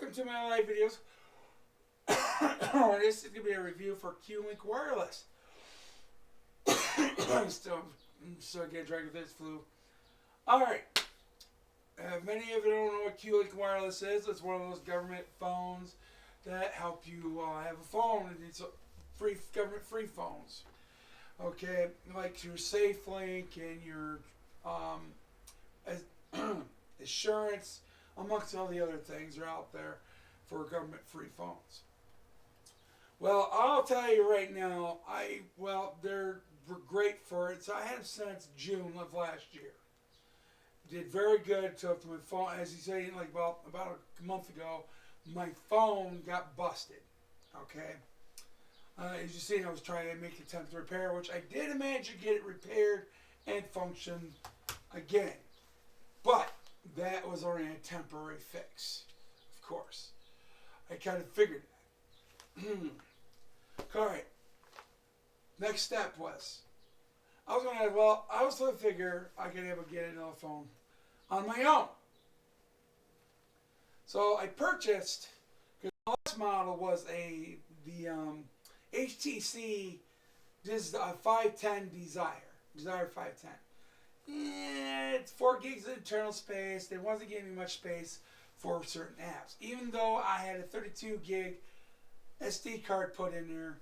welcome to my live videos. This is going to be a review for Q-Link Wireless. I'm still getting dragged with this flu. Alright. Many of you don't know what Q-Link Wireless is. It's one of those government phones that help you have a phone. And it's free, government free phones. Okay, like your SafeLink and your Assurance, amongst all the other things are out there for government free phones. Well, I'll tell you right now, they're great for it. So I had them since June of last year. Did very good. So my phone, as you say, like about a month ago, my phone got busted. Okay. As you see, I was trying to make an attempt to repair, which I did manage to get it repaired and function again. But that was only a temporary fix, of course. I kind of figured that. Alright. Next step was, I was going to figure I could ever get another phone on my own. So I purchased, because the last model was the HTC 510 Desire 510. It's 4 gigs of internal space. They wasn't giving me much space for certain apps. Even though I had a 32 gig SD card put in there,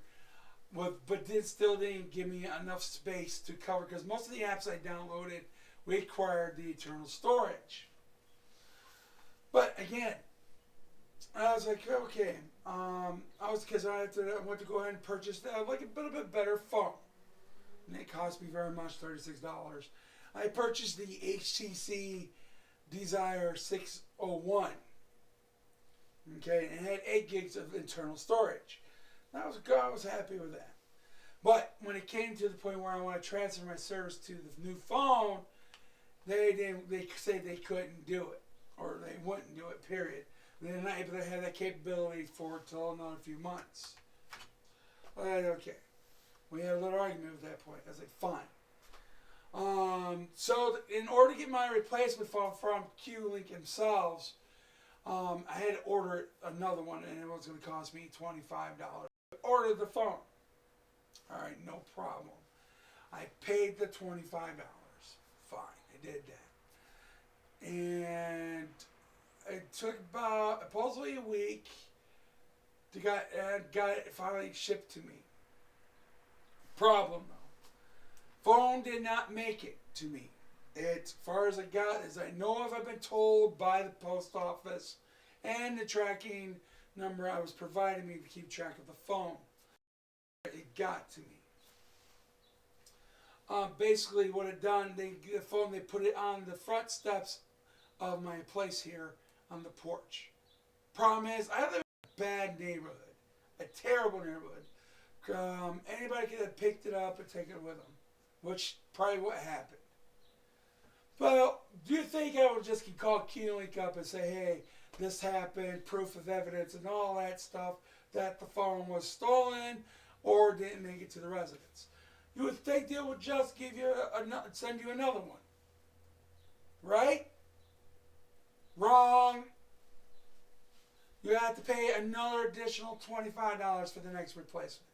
but it still didn't give me enough space to cover, because most of the apps I downloaded required the internal storage. But again, I was like, okay, I went to go ahead and purchase like a little bit better phone. And it cost me very much, $36. I purchased the HTC Desire 601. Okay, and it had 8 gigs of internal storage. I was happy with that. But when it came to the point where I want to transfer my service to the new phone, they said they couldn't do it, or they wouldn't do it, period. They're not able to have that capability for until another few months. Okay. We had a little argument at that point. I was like, fine. So in order to get my replacement phone from Q-Link themselves, I had to order another one, and it was going to cost me $25. Order the phone. All right, no problem. I paid the $25. Fine, I did that. And it took about supposedly a week to got it finally shipped to me. Problem though, phone did not make it to me. As far as I got, as I know of, I've been told by the post office and the tracking number I was providing me to keep track of the phone. It got to me. Basically, what it done, they put it on the front steps of my place here on the porch. Problem is, I live in a bad neighborhood, a terrible neighborhood. Anybody could have picked it up and taken it with them, which probably what happened. Well, do you think I would just call Q-Link up and say, hey, this happened, proof of evidence and all that stuff, that the phone was stolen or didn't make it to the residence? You would think they would just give you send you another one. Right? Wrong. You have to pay another additional $25 for the next replacement.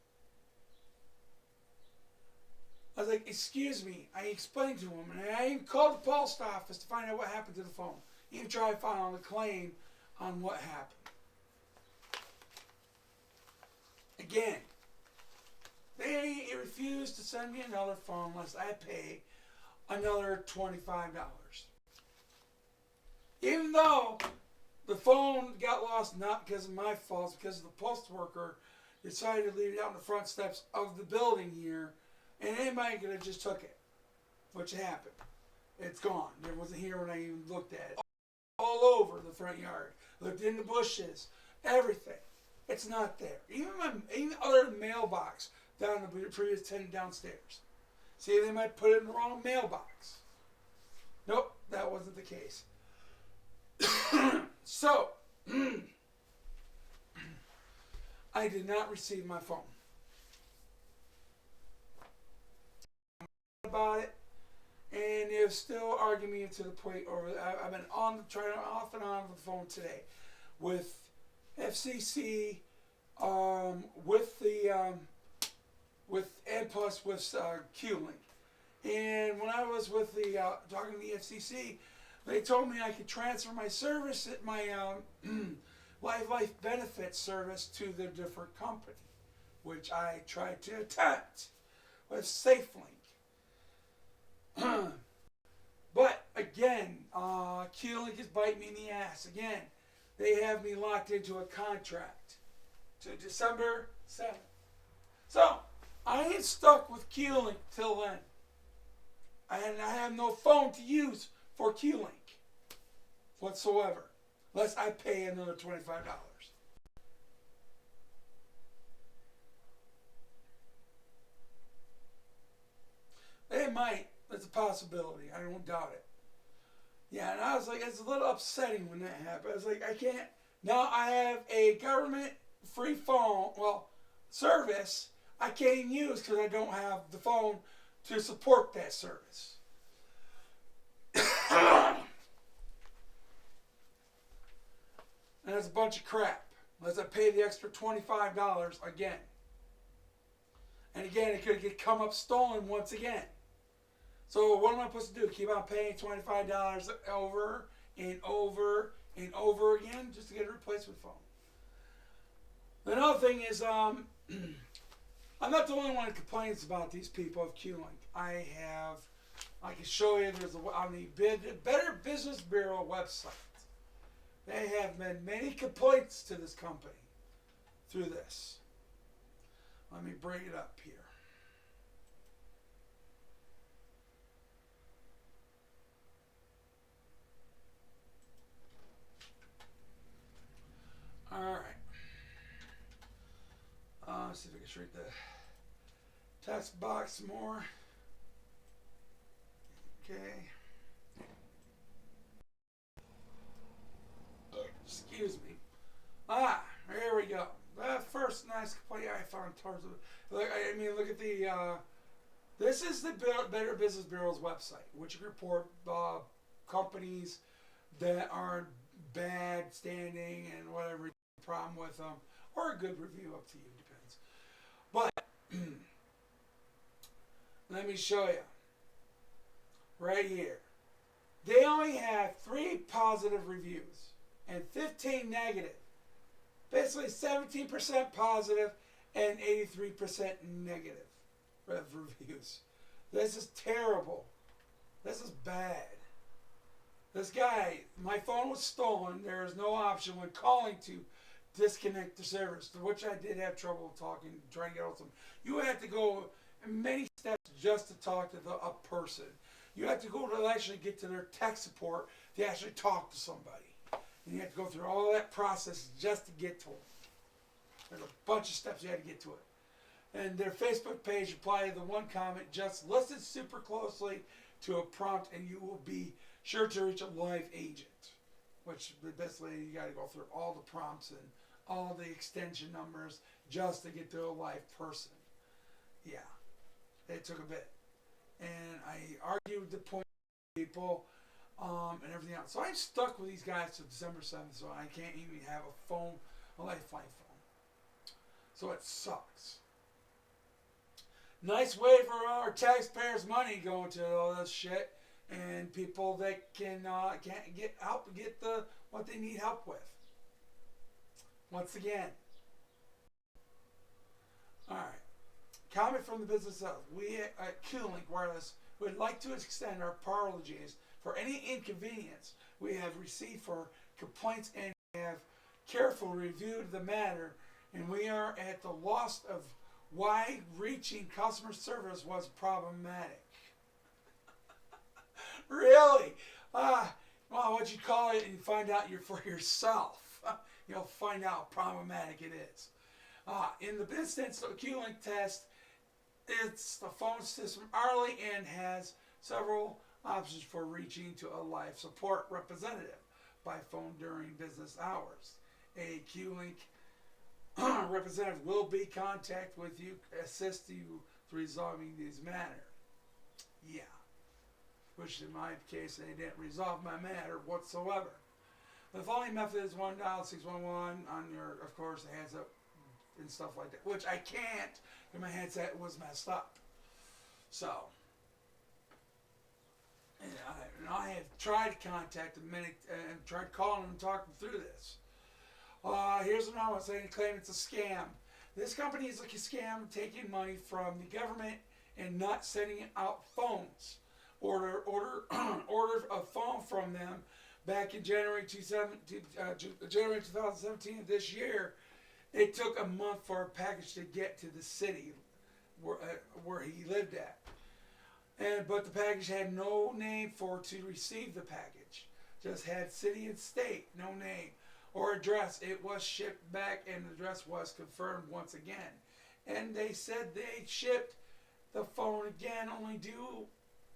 I was like, excuse me. I explained to him, and I even called the post office to find out what happened to the phone. Even tried to file a claim on what happened. Again, they refused to send me another phone unless I pay another $25. Even though the phone got lost not because of my fault, because the post worker decided to leave it out on the front steps of the building here, and anybody could have just took it, which happened. It's gone. It wasn't here when I even looked at it. All over the front yard. Looked in the bushes. Everything. It's not there. Even other mailbox down the previous tenant downstairs. See, they might put it in the wrong mailbox. Nope, that wasn't the case. So, I did not receive my phone. About it, and they're still arguing me to the point, or I've been trying off and on the phone today with FCC with the with and plus with Q-Link. And when I was with the talking to the FCC, they told me I could transfer my service at my life benefits service to the different company, which I tried to attempt with SafeLink. But again, Q-Link is biting me in the ass. Again, they have me locked into a contract to December 7th. So I ain't stuck with Q-Link till then. And I have no phone to use for Q-Link whatsoever, unless I pay another $25. They might. That's a possibility. I don't doubt it. Yeah, and I was like, it's a little upsetting when that happened. I was like, I can't. Now I have a government free phone, service I can't even use because I don't have the phone to support that service. And that's a bunch of crap. Unless I pay the extra $25 again. And again, it could come up stolen once again. So what am I supposed to do? Keep on paying $25 over and over and over again just to get a replacement phone? Another thing is, I'm not the only one who complains about these people of Q-Link. I can show you, on the Better Business Bureau website, they have made many complaints to this company through this. Let me bring it up here. All right. Let's see if I can shrink the text box more. Okay. Excuse me. Here we go. That first nice complaint I found in terms of, look at the, this is the Better Business Bureau's website, which can report companies that are bad standing and whatever problem with them, or a good review, up to you, depends. But let me show you right here. They only have 3 positive reviews and 15 negative. Basically 17% positive and 83% negative reviews. This is terrible. This is bad. This guy, my phone was stolen. There is no option when calling to disconnect the service, to which I did have trouble trying to get hold of them. You have to go many steps just to talk to a person. You have to go to actually get to their tech support to actually talk to somebody. And you have to go through all that process just to get to them. There's a bunch of steps you had to get to it. And their Facebook page, reply to the one comment, just listen super closely to a prompt and you will be sure to reach a live agent. Which basically you got to go through all the prompts and all the extension numbers just to get to a live person. Yeah, it took a bit. And I argued the point with people and everything else. So I'm stuck with these guys till December 7th, so I can't even have a phone, a lifeline phone. So it sucks. Nice way for our taxpayers' money going to all this shit, and people that can't get help to get what they need help with. Once again. All right. Comment from the business of we at Q-Link Wireless would like to extend our apologies for any inconvenience we have received for complaints and have carefully reviewed the matter, and we are at the loss of why reaching customer service was problematic. Really? Well, what you call it and find out you're for yourself. You'll find out how problematic it is. In the instance of Q-Link test, it's the phone system early and has several options for reaching to a live support representative by phone during business hours. A Q-Link representative will be in contact with you, assist you with resolving these matters. Yeah. Which in my case, they didn't resolve my matter whatsoever. The following method is 1 dial 611 on your, of course, the heads up and stuff like that, which I can't because my headset was messed up. So, and I have tried to contact them many and tried calling them and talking through this. Here's another one saying, claim it's a scam. This company is like a scam, taking money from the government and not sending out phones. Order a phone from them back in January 2017 of this year. It took a month for a package to get to the city where he lived at. But the package had no name to receive the package. Just had city and state, no name or address. It was shipped back and the address was confirmed once again. And they said they shipped the phone again, only do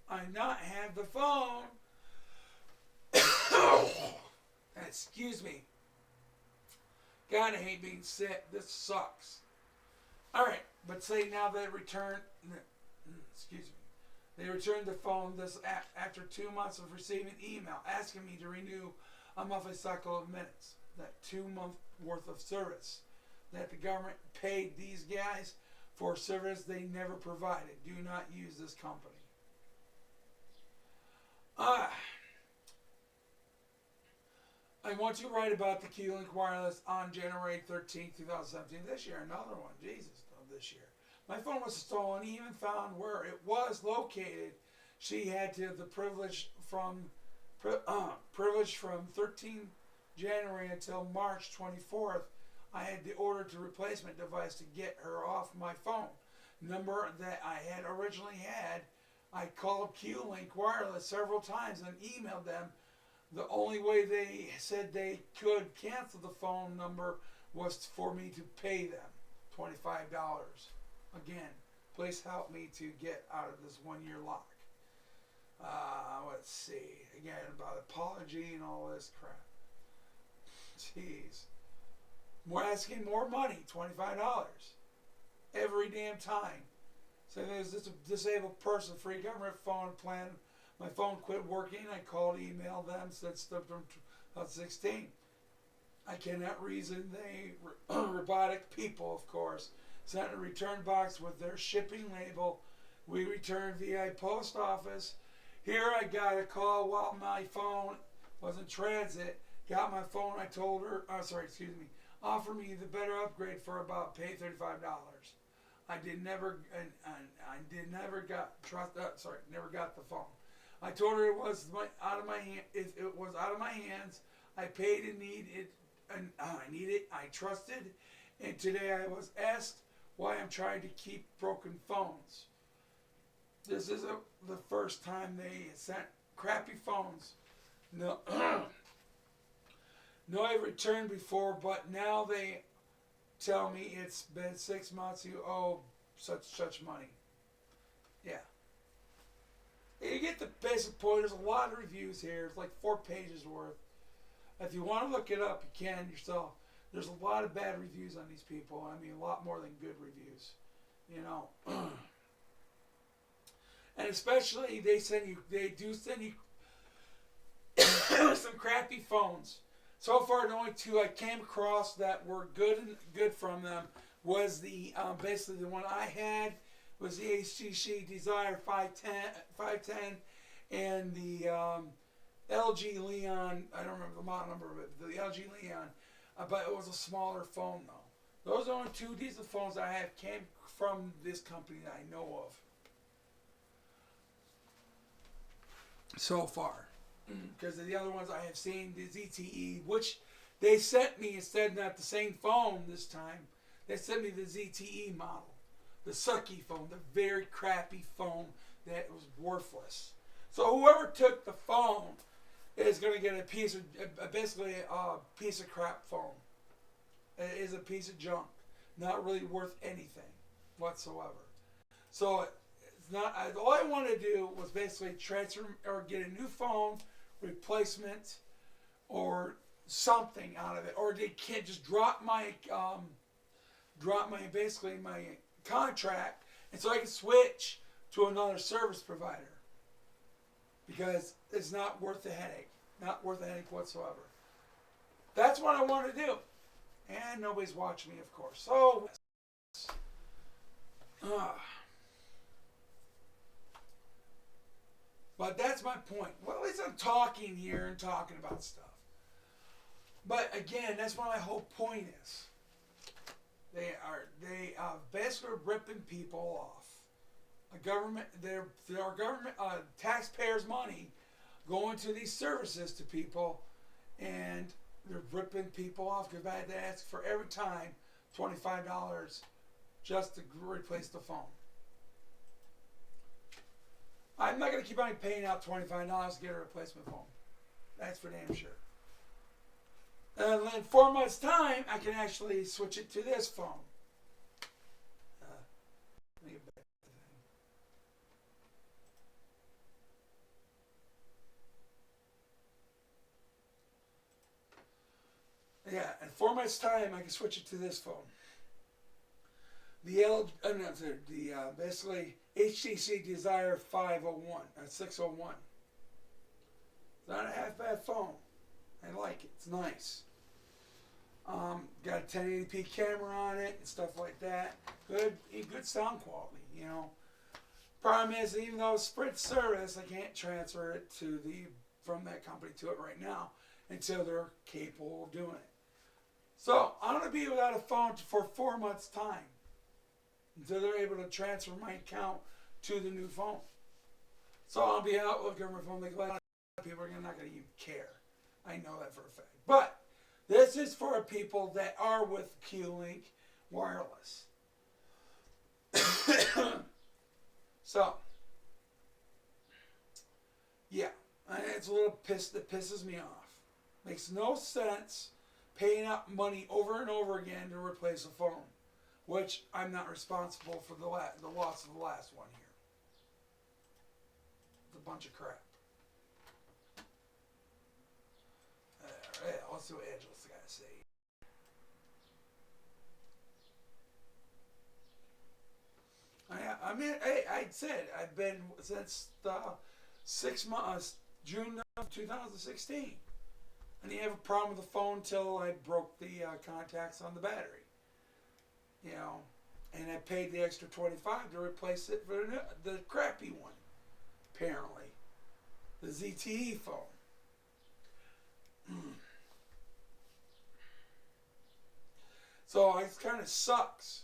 I not have the phone. Excuse me. God, I hate being sick. This sucks. Alright, but say now they returned, excuse me. They returned the phone this after 2 months of receiving an email asking me to renew a monthly cycle of minutes. That 2 month worth of service that the government paid these guys for service they never provided. Do not use this company. I want to write about the Key-Link Wireless on January 13, 2017. This year, another one. Jesus, this year. My phone was stolen, even found where it was located. She had to the privilege from 13 January until March 24th. I had to order the replacement device to get her off my phone number that I had originally had. I called Q-Link Wireless several times and emailed them. The only way they said they could cancel the phone number was for me to pay them $25. Again, please help me to get out of this 1 year lock. Let's see. Again, about apology and all this crap. Jeez. We're asking more money, $25. Every damn time. So there's this disabled person, free government phone plan. My phone quit working. I called, emailed them since 2016. I cannot reason they robotic people, of course, sent a return box with their shipping label. We returned via post office. Here I got a call while my phone was in transit. Got my phone. I told her, offer me the better upgrade for about pay $35. Never got the phone. I told her it was out of my hand. If it was out of my hands, I paid and needed, and I needed. I trusted, and today I was asked why I'm trying to keep broken phones. This isn't the first time they sent crappy phones. No, no, I've returned before, but now they tell me it's been 6 months. You owe such money. Yeah. You get the basic point. There's a lot of reviews here. It's like 4 pages worth. If you want to look it up, you can yourself. There's a lot of bad reviews on these people. I mean, a lot more than good reviews. You know. And especially they do send you some crappy phones. So far, the only 2 I came across that were good from them was the basically the one I had was the HTC Desire 510 and the LG Leon. I don't remember the model number of it. The LG Leon, but it was a smaller phone though. Those are the only 2 decent phones I have came from this company that I know of so far. Because the other ones I have seen, the ZTE, which they sent me instead not the same phone this time. They sent me the ZTE model, the sucky phone, the very crappy phone that was worthless. So whoever took the phone is going to get basically a piece of crap phone. It is a piece of junk, not really worth anything whatsoever. So it's not. All I wanted to do was basically transfer or get a new phone replacement or something out of it, or they can't just drop my basically my contract, and so I can switch to another service provider because it's not worth the headache, not worth the headache whatsoever. that's what I want to do. And nobody's watching me, of course. So, but that's my point. Well, at least I'm talking here and talking about stuff. But again, that's what my whole point is. They basically ripping people off. A government, there are government taxpayers' money going to these services to people, and they're ripping people off because I had to ask for every time $25 just to replace the phone. I'm not going to keep on paying out $25 to get a replacement phone. That's for damn sure. And in 4 months' time, I can actually switch it to this phone. Let me get back to the thing. Yeah, in 4 months' time, I can switch it to this phone. Basically HTC Desire 501, 601. It's not a half bad phone. I like it. It's nice. Got a 1080p camera on it and stuff like that. Good sound quality, you know. Problem is, even though it's Sprint service, I can't transfer it from that company to it right now until they're capable of doing it. So I'm gonna be without a phone for 4 months' time until they're able to transfer my account to the new phone. So I'll be out looking at my phone. Like a lot of people are not gonna even care. I know that for a fact. But this is for people that are with Q-Link Wireless. So, yeah, it's a little piss that pisses me off. Makes no sense paying out money over and over again to replace a phone, which I'm not responsible for the loss of the last one here. It's a bunch of crap. Let's see what Angela's got to say. I mean, I said I've been since the 6 months, June of 2016. I didn't have a problem with the phone until I broke the contacts on the battery. You know, and I paid the extra $25 to replace it for the crappy one. Apparently, the ZTE phone. So it kind of sucks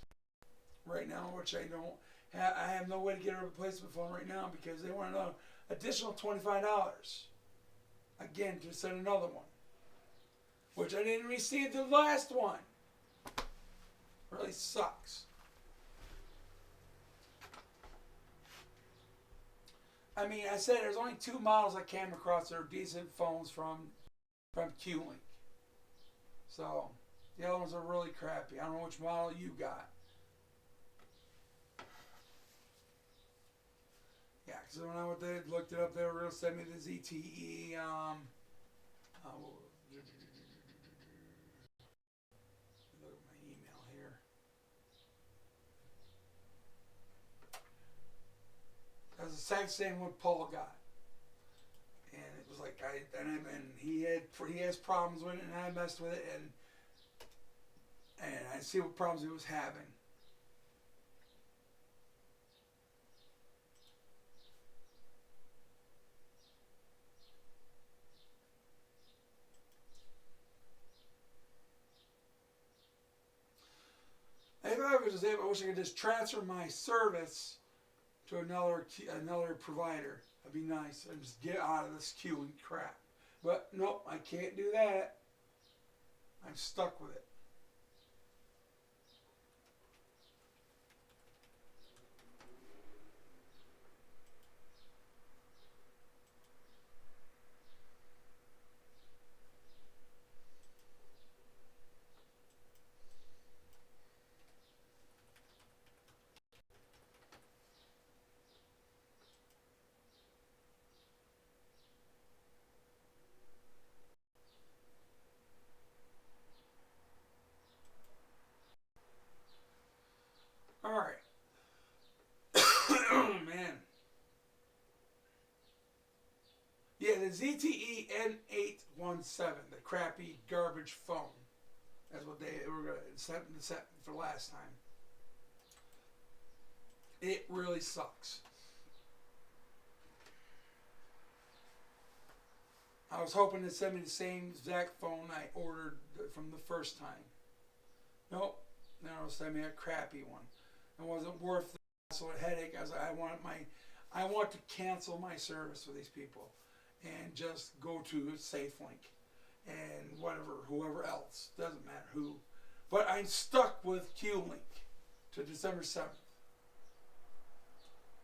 right now, which I don't. I have no way to get a replacement phone right now because they want an additional $25 again to send another one, which I didn't receive the last one. Really sucks. I mean, I said there's only 2 models I came across that are decent phones from Q-Link. So the other ones are really crappy. I don't know which model you got. Yeah, because when I looked it up, they were going to send me the ZTE. Look at my email here. That was the exact same one Paul got, and it was like he has problems with it, and I messed with it, and I see what problems he was having. If I was able, I wish I could just transfer my service to another provider. That'd be nice, and just get out of this queuing crap. But nope, I can't do that. I'm stuck with it. Yeah, the ZTE N817, the crappy garbage phone. That's what they were going to set for last time. It really sucks. I was hoping to send me the same exact phone I ordered from the first time. Nope. No, send me a crappy one. It wasn't worth the hassle and headache. I want to cancel my service with these people and just go to SafeLink and whoever else. Doesn't matter who. But I'm stuck with QLink to December 7th.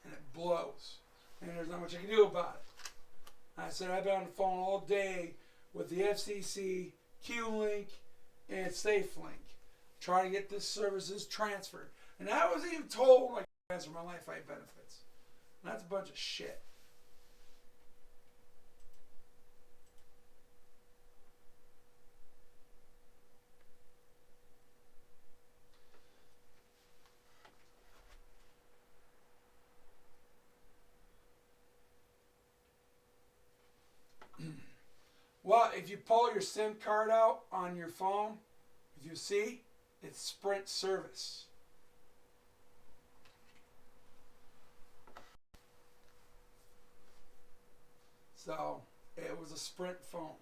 And it blows. And there's not much I can do about it. I said I've been on the phone all day with the FCC, QLink, and SafeLink, trying to get this services transferred. And I was even told I could transfer my Life benefits. And that's a bunch of shit. Well, if you pull your SIM card out on your phone, if you see, it's Sprint service. So, it was a Sprint phone.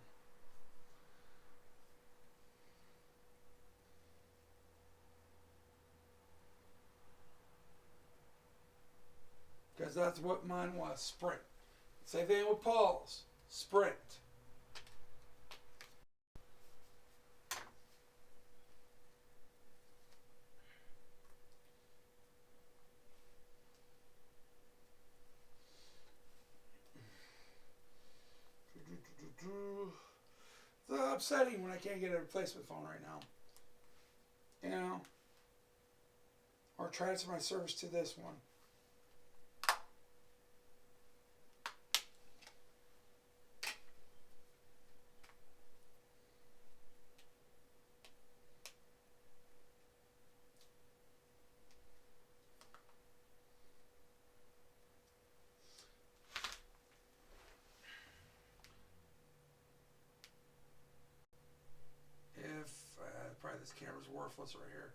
Because that's what mine was, Sprint. Same thing with Paul's, Sprint. It's upsetting when I can't get a replacement phone right now. You know? Or transfer my service to this one. Probably this camera's worthless right here.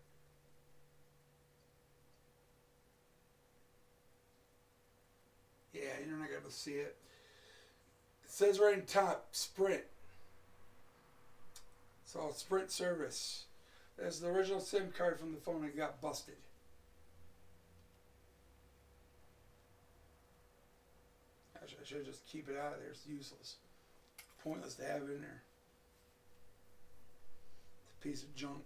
Yeah, you're not going to see it. It says right in top, Sprint. So, Sprint service. That's the original SIM card from the phone that got busted. Actually, I should just keep it out of there. It's useless. Pointless to have it in there. Piece of junk.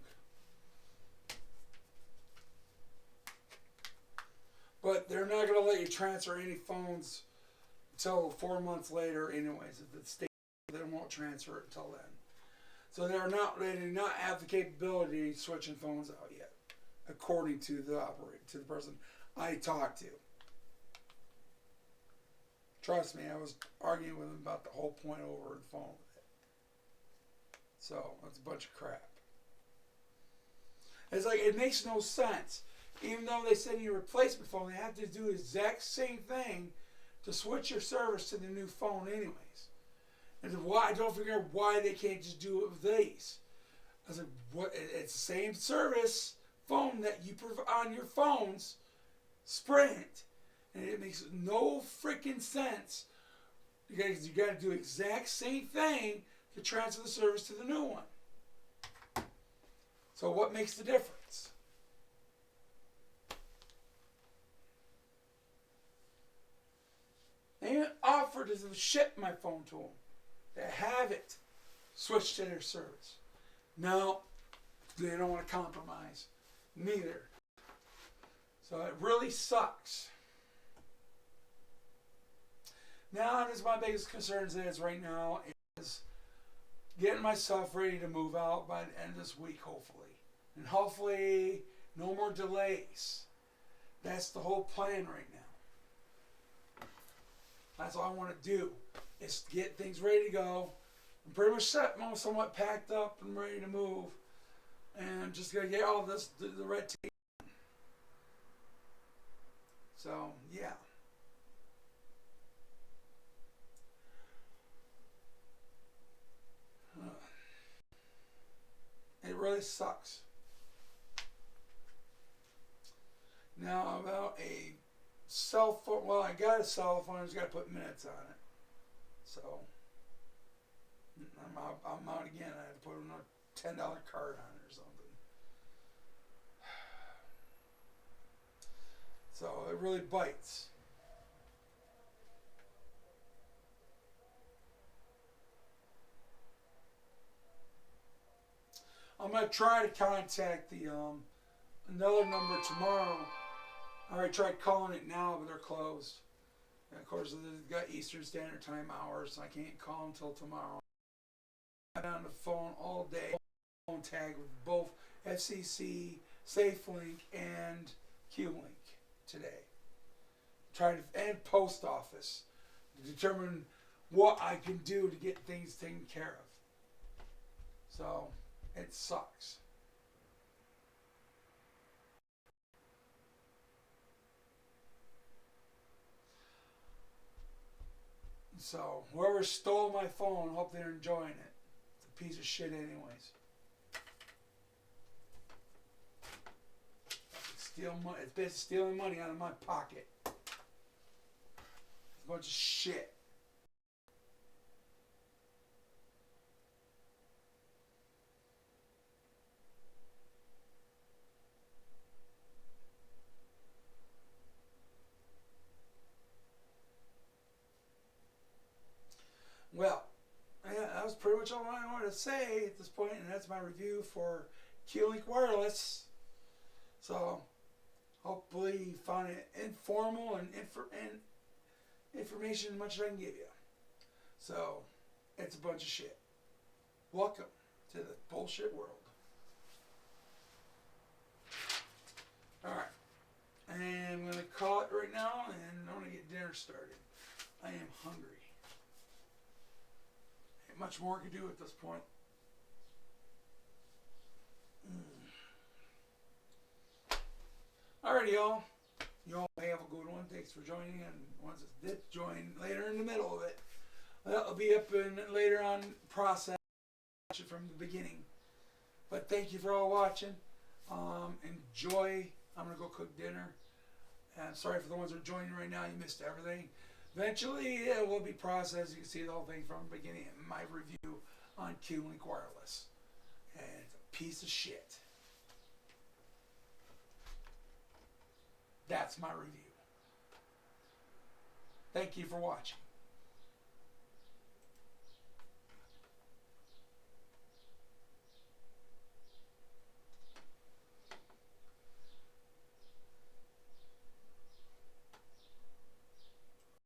But they're not going to let you transfer any phones until 4 months later anyways. If the state, they won't transfer it until then. So they do not have the capability of switching phones out yet, according to the operator, to the person I talked to. Trust me, I was arguing with him about the whole point over the phone with it. So that's a bunch of crap. It's like, it makes no sense. Even though they send you a replacement phone, they have to do the exact same thing to switch your service to the new phone anyways. And why, I don't figure out why they can't just do it with these. I was like, what? It's the same service phone that you provide on your phones, Sprint. And it makes no freaking sense. You got to do the exact same thing to transfer the service to the new one. So what makes the difference? They even offered to ship my phone to them. They have it switched to their service. No, they don't want to compromise. Neither. So it really sucks. Now, this is my biggest concerns is right now is getting myself ready to move out by the end of this week, hopefully. And hopefully, no more delays. That's the whole plan right now. That's all I want to do, is get things ready to go. I'm pretty much set, I'm somewhat packed up and ready to move. And I'm just going to get all this, the red tape. So, yeah. really sucks. Now about a cell phone. Well, I got a cell phone. I just got to put minutes on it. So I'm out again. I had to put another $10 card on it or something. So it really bites. I'm gonna try to contact the another number tomorrow. I already tried calling it now, but they're closed. And of course, they've got Eastern Standard Time hours, so I can't call them until tomorrow. I've been on the phone all day, phone tag with both FCC, SafeLink, and QLink today. And post office to determine what I can do to get things taken care of. So it sucks. So whoever stole my phone, hope they're enjoying it. It's a piece of shit anyways. It's basically stealing money out of my pocket. It's a bunch of shit. Well, yeah, that was pretty much all I wanted to say at this point, and that's my review for QLink Wireless. So, hopefully you found it informal and information as much as I can give you. So, it's a bunch of shit. Welcome to the bullshit world. Alright. And I'm going to call it right now, and I'm going to get dinner started. I am hungry. Ain't much more I can do at this point. Alrighty, y'all. You all have a good one. Thanks for joining. And once it did join later in the middle of it, that'll be up in later on process from the beginning. But thank you for all watching. Enjoy. I'm going to go cook dinner. And sorry for the ones that are joining right now. You missed everything. Eventually, it will be processed. You can see the whole thing from the beginning. My review on QLink Wireless. And it's a piece of shit. That's my review. Thank you for watching.